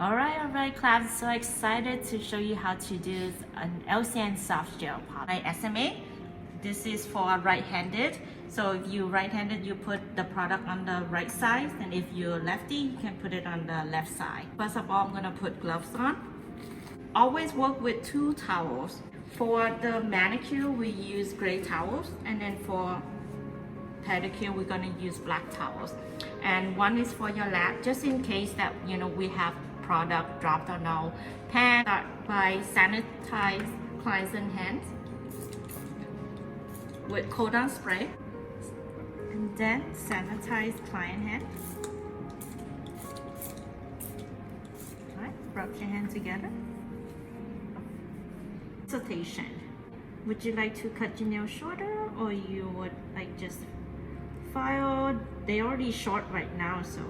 Alright class, so excited to show you how to do an LCN Soft Gel Polish SMA. This is for right-handed. So if you're right-handed, you put the product on the right side, and if you're lefty, you can put it on the left side. First of all, I'm gonna put gloves on. Always work with 2 towels. For the manicure, we use gray towels, and then for pedicure, we're gonna use black towels. And one is for your lap, just in case that we have product dropped on our pan. Start by sanitize client's hands with cotton spray, and then sanitize client hands. Alright, rub your hands together. Consultation. Would you like to cut your nails shorter, or you would like just file? They're already short right now, so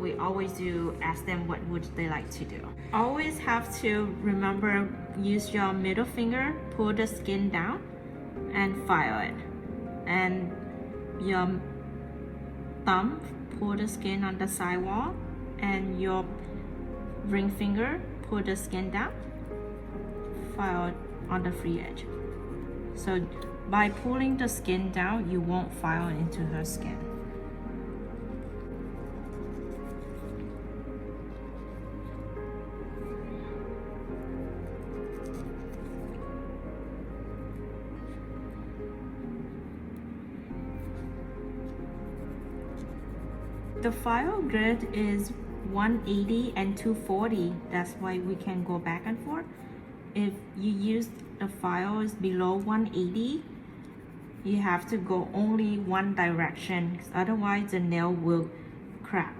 we always do ask them what would they like to do. Always have to remember, use your middle finger, pull the skin down and file it, and your thumb, pull the skin on the sidewall, and your ring finger, pull the skin down, file it on the free edge. So by pulling the skin down, you won't file into her skin. The file grid is 180 and 240. That's why we can go back and forth. If you use the files below 180, you have to go only one direction, otherwise the nail will crack.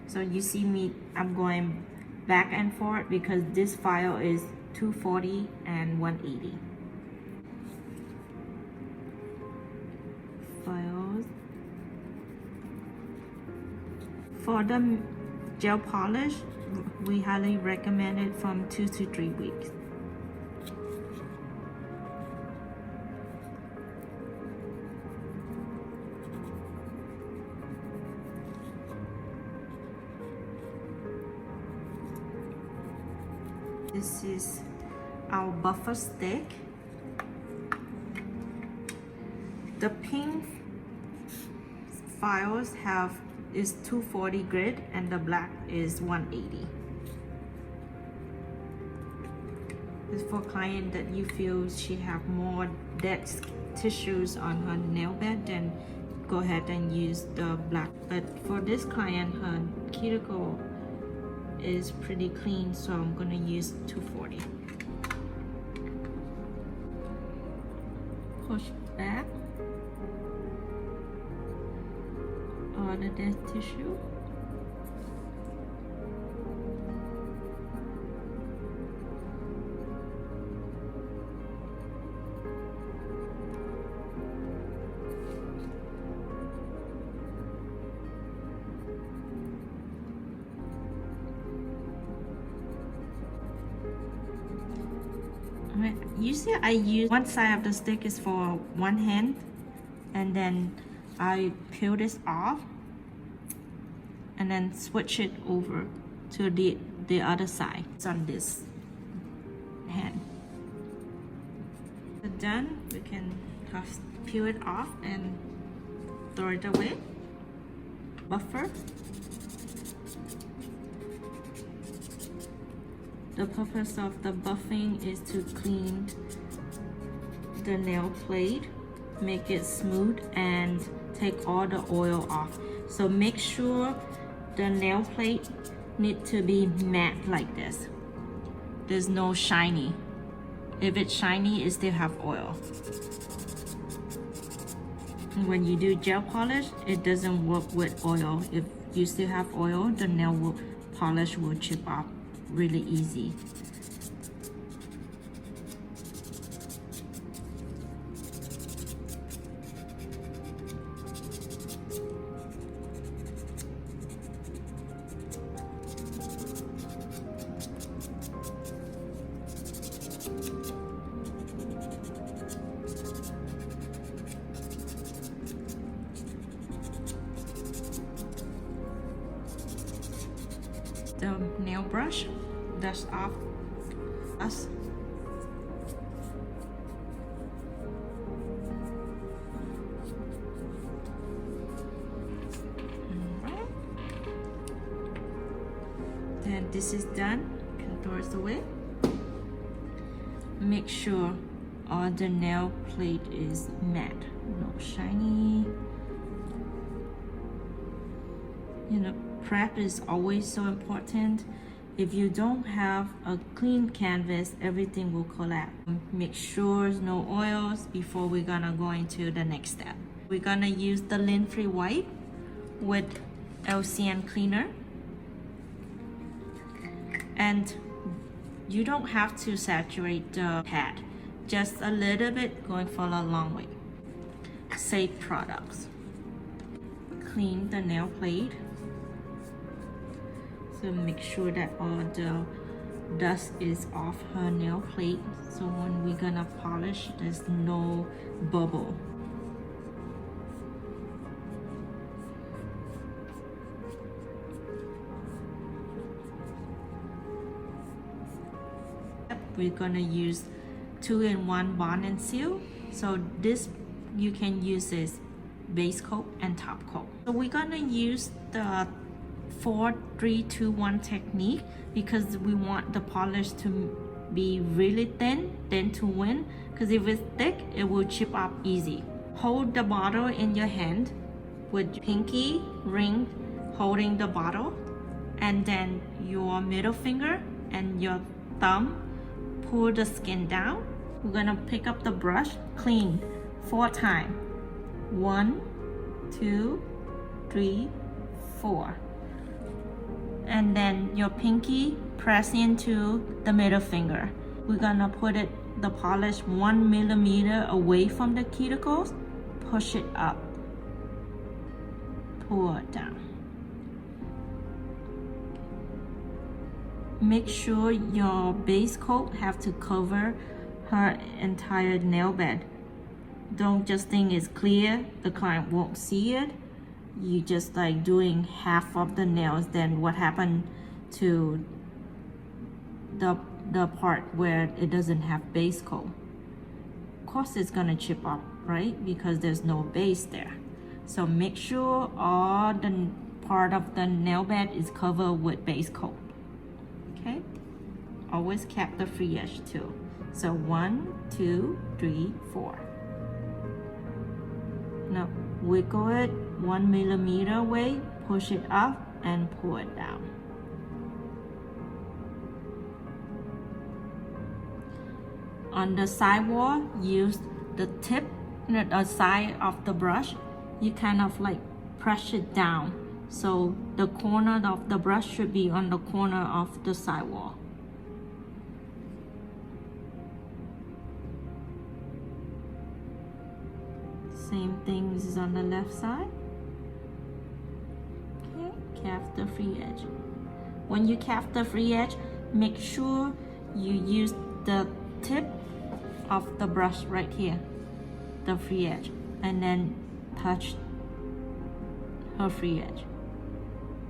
So you see me, I'm going back and forth because this file is 240 and 180. Files. For the gel polish, we highly recommend it from 2 to 3 weeks. This is our buffer stick. The pink files is 240 grit, and the black is 180. It's for client that you feel she have more dead tissues on her nail bed, then go ahead and use the black. But for this client, her cuticle is pretty clean, so I'm gonna use 240. Push back all the dead tissue. Usually I use one side of the stick is for one hand, and then I peel this off and then switch it over to the other side. It's on this hand. So done, we can peel it off and throw it away. Buffer. The purpose of the buffing is to clean the nail plate, make it smooth, and take all the oil off. So make sure the nail plate need to be matte like this. There's no shiny. If it's shiny, it still have oil. And when you do gel polish, it doesn't work with oil. If you still have oil, the nail polish will chip off really easy. the nail brush, dust off us. Alright. Then this is done. Contour it away. Make sure all the nail plate is matte, no shiny. You know, prep is always so important. If you don't have a clean canvas, everything will collapse. Make sure no oils before we're gonna go into the next step. We're gonna use the lint-free wipe with LCN cleaner. And you don't have to saturate the pad. Just a little bit, going for a long way. Safe products. Clean the nail plate. So make sure that all the dust is off her nail plate. So when we're gonna polish, there's no bubble. We're gonna use 2-in-1 bond and seal. So this you can use this base coat and top coat. So we're gonna use the 4-3-2-1 technique because we want the polish to be really thin to win, because if it's thick it will chip off easy. Hold the bottle in your hand with pinky ring holding the bottle, and then your middle finger and your thumb pull the skin down. We're gonna pick up the brush, clean 4 times. 1, 2, 3, 4. And then your pinky press into the middle finger. We're gonna put the polish 1 millimeter away from the cuticles, push it up, pull it down. Make sure your base coat have to cover her entire nail bed. Don't just think it's clear, the client won't see it. You just like doing half of the nails, then what happened to the part where it doesn't have base coat? Of course it's gonna chip off, right? Because there's no base there. So make sure all the part of the nail bed is covered with base coat. Okay? Always cap the free edge too. So 1, 2, 3, 4. Now wiggle it 1 millimeter away, push it up and pull it down. On the side wall, use the tip, the side of the brush. You kind of like press it down. So the corner of the brush should be on the corner of the side wall. Same thing is on the left side. Okay, calf the free edge. When you calf the free edge, make sure you use the tip of the brush right here, the free edge, and then touch her free edge.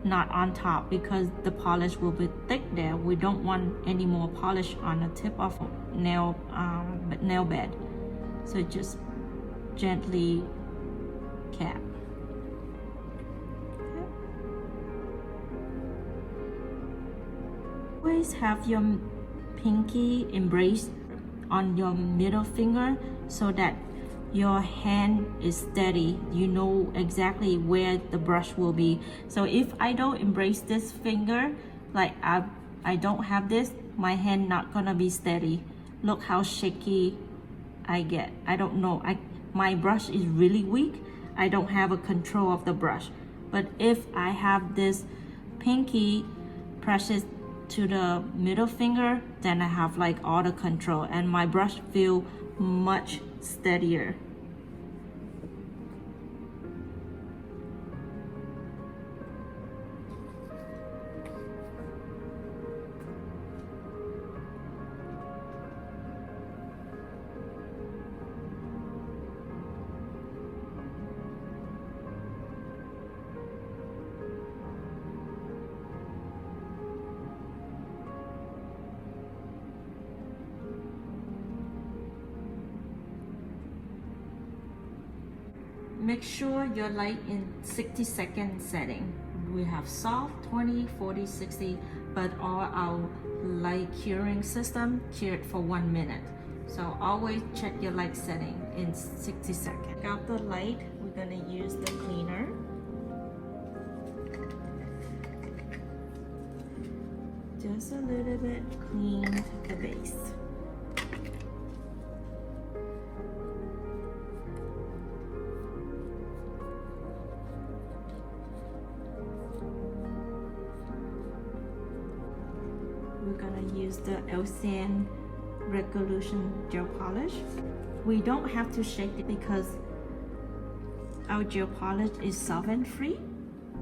Not on top, because the polish will be thick there. We don't want any more polish on the tip of nail bed. So just gently cap. Always have your pinky embraced on your middle finger so that your hand is steady. You know exactly where the brush will be. So if I don't embrace this finger, like I don't have this, my hand not gonna be steady. Look how shaky I get. I don't know. My brush is really weak. I don't have a control of the brush. But if I have this pinky presses to the middle finger, then I have like all the control and my brush feel much steadier. Make sure your light in 60-second setting. We have soft, 20, 40, 60, but all our light curing system cured for 1 minute. So always check your light setting in 60 seconds. Take out the light, we're gonna use the cleaner. Just a little bit clean the base. We're gonna use the LCN Resolution Gel Polish. We don't have to shake it because our gel polish is solvent free.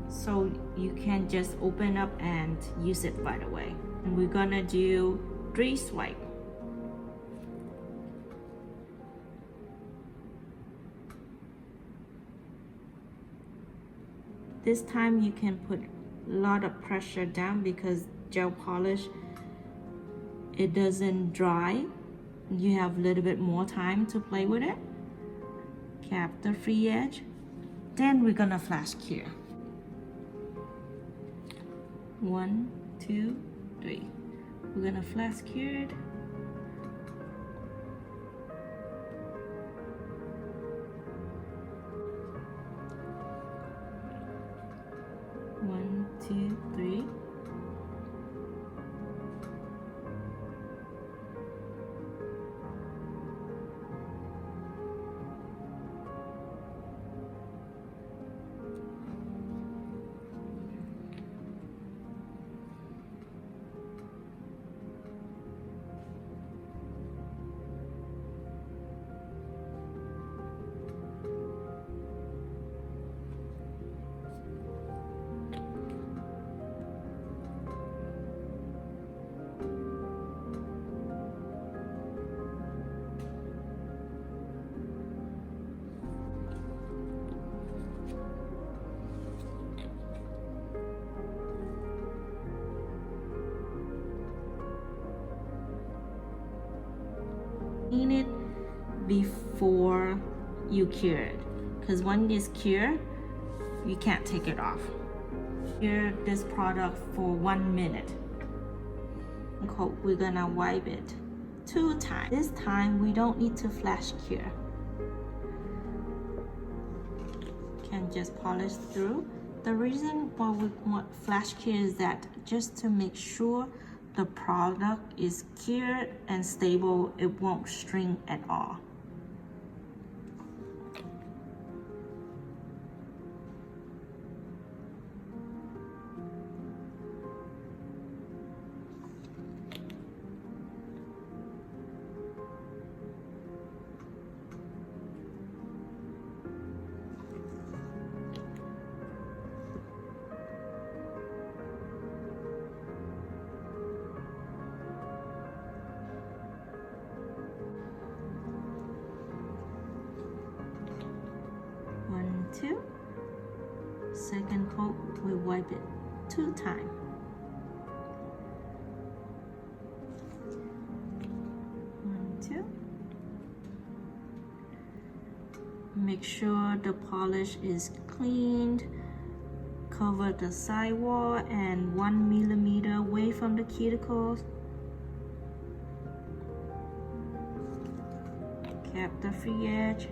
So you can just open up and use it right away. And we're gonna do 3 swipes. This time you can put a lot of pressure down because gel polish, it doesn't dry. You have a little bit more time to play with it. Cap the free edge. Then we're gonna flash cure. 1, 2, 3. We're gonna flash cure it. One, two, three. Clean it before you cure it, because when it's cured, you can't take it off. Cure this product for 1 minute. We're gonna wipe it 2 times. This time we don't need to flash cure. Can just polish through. The reason why we want flash cure is that just to make sure the product is cured and stable, it won't string at all. Two. Second coat, we wipe it 2 times. One, two. Make sure the polish is cleaned. Cover the sidewall and 1 millimeter away from the cuticles. Cap the free edge.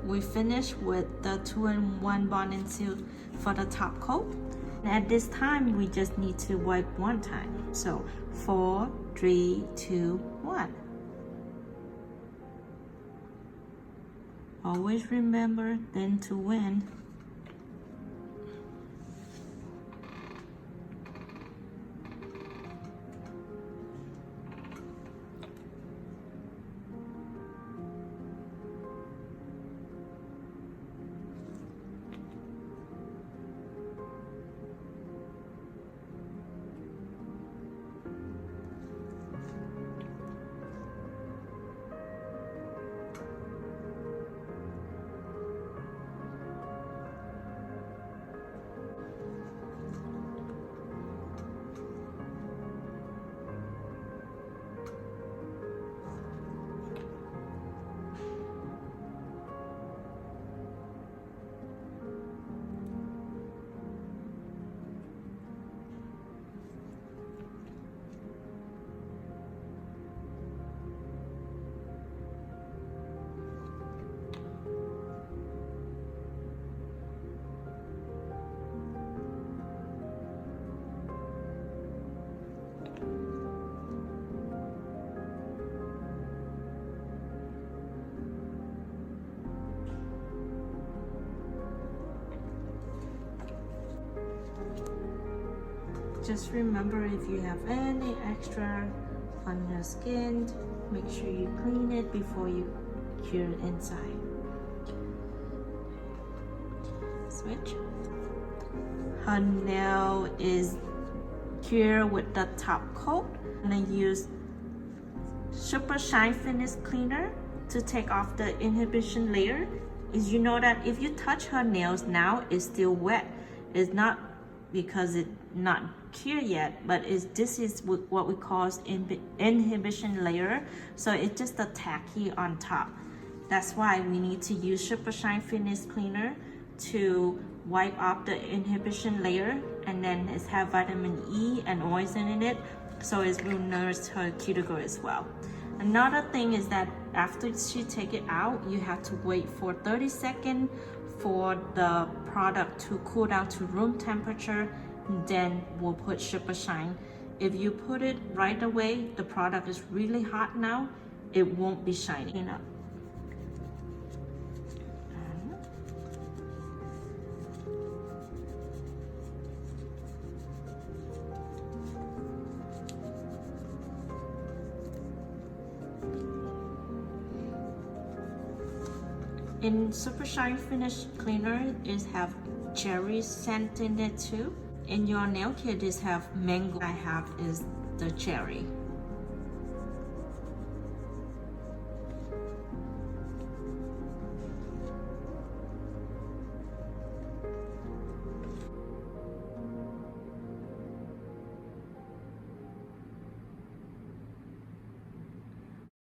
We finished with the 2-in-1 bond and seal for the top coat. And at this time, we just need to wipe 1 time. So 4, 3, 2, 1. Always remember then to win. Just remember, if you have any extra on your skin, make sure you clean it before you cure it inside. Switch. Her nail is cured with the top coat. I'm gonna use Super Shine Finish Cleaner to take off the inhibition layer. Is you know that if you touch her nails now, it's still wet. It's not because it's not cured yet, but this is what we call inhibition layer. So it's just a tacky on top. That's why we need to use Super Shine Finish Cleaner to wipe off the inhibition layer, and then it has vitamin E and oils in it, so it will nourish her cuticle as well. Another thing is that after she take it out, you have to wait for 30 seconds for the product to cool down to room temperature. Then we'll put Super Shine. If you put it right away, the product is really hot now, it won't be shiny enough. In Super Shine Finish Cleaner, it have cherry scent in it too. In your nail kit, it have mango. I have is the cherry.